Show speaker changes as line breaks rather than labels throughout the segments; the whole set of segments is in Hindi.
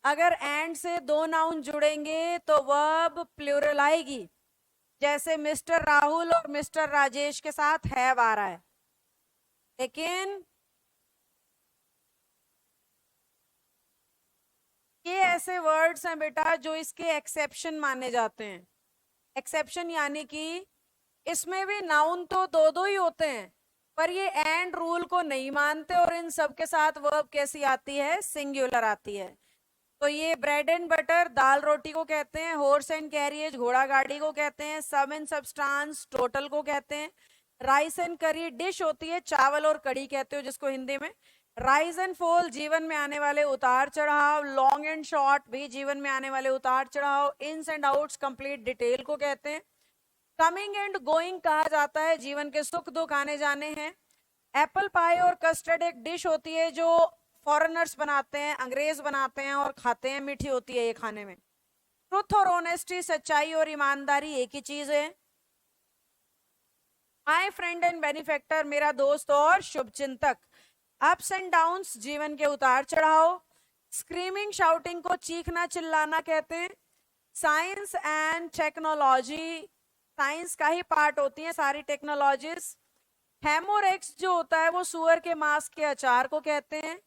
अगर एंड से दो नाउन जुड़ेंगे तो वर्ब प्लूरल आएगी, जैसे मिस्टर राहुल और मिस्टर राजेश के साथ हैव आ रहा है। लेकिन ये ऐसे वर्ड्स हैं बेटा जो इसके एक्सेप्शन माने जाते हैं। एक्सेप्शन यानी कि इसमें भी नाउन तो दो दो ही होते हैं, पर ये एंड रूल को नहीं मानते और इन सब के साथ वर्ब कैसी आती है, सिंगुलर आती है। तो ये ब्रेड एंड बटर दाल रोटी को कहते हैं, हॉर्स एंड कैरियज घोड़ा गाड़ी को कहते हैं, सम एंड सब्सटेंस टोटल को कहते हैं, राइस एंड करी डिश होती है, चावल और कड़ी कहते हो जिसको हिंदी में, राइज एंड फॉल जीवन में आने वाले उतार चढ़ाव, लॉन्ग एंड शॉर्ट भी जीवन में आने वाले उतार चढ़ाव, इन्स एंड आउट्स कंप्लीट डिटेल को कहते हैं, कमिंग एंड गोइंग कहा जाता है जीवन के सुख दुख आने जाने हैं, एप्पल पाई और कस्टर्ड एक डिश होती है जो फॉरेनर्स बनाते हैं, अंग्रेज बनाते हैं और खाते हैं, मीठी होती है ये खाने में, ट्रुथ और ऑनेस्टी सच्चाई और ईमानदारी एक ही चीज है, माई फ्रेंड एंड बेनिफेक्टर मेरा दोस्त और शुभचिंतक, अप्स एंड डाउन्स जीवन के उतार चढ़ाव, स्क्रीमिंग शाउटिंग को चीखना चिल्लाना कहते हैं, साइंस एंड टेक्नोलॉजी साइंस का ही पार्ट होती है सारी टेक्नोलॉजीज, हेमोरेक्स जो होता है वो सुअर के मांस के अचार को कहते हैं,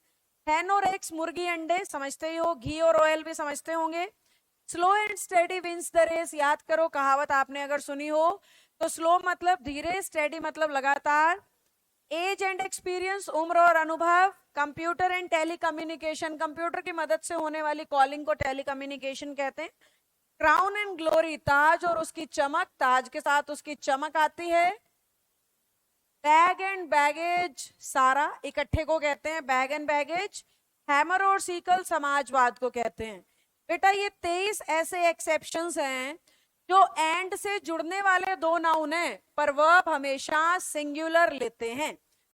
हेनोरेक्स मुर्गी अंडे समझते ही हो, घी और ऑयल भी समझते होंगे, slow and steady wins the race याद करो कहावत आपने अगर सुनी हो तो, स्लो मतलब धीरे, स्टेडी मतलब लगातार, एज एंड एक्सपीरियंस उम्र और अनुभव, कंप्यूटर एंड टेलीकम्युनिकेशन कंप्यूटर की मदद से होने वाली कॉलिंग को टेलीकम्युनिकेशन कहते हैं, क्राउन एंड ग्लोरी ताज और उसकी चमक, ताज के साथ उसकी चमक आती है, बैग एंड बैगेज सारा इकट्ठे को कहते हैं बैग एंड बैगेज, हैमर और सीकल समाजवाद को कहते हैं। बेटा ये 23 ऐसे एक्सेप्शंस हैं जो एंड से जुड़ने वाले दो नाउन हैं पर वर्ब हमेशा सिंगुलर लेते हैं।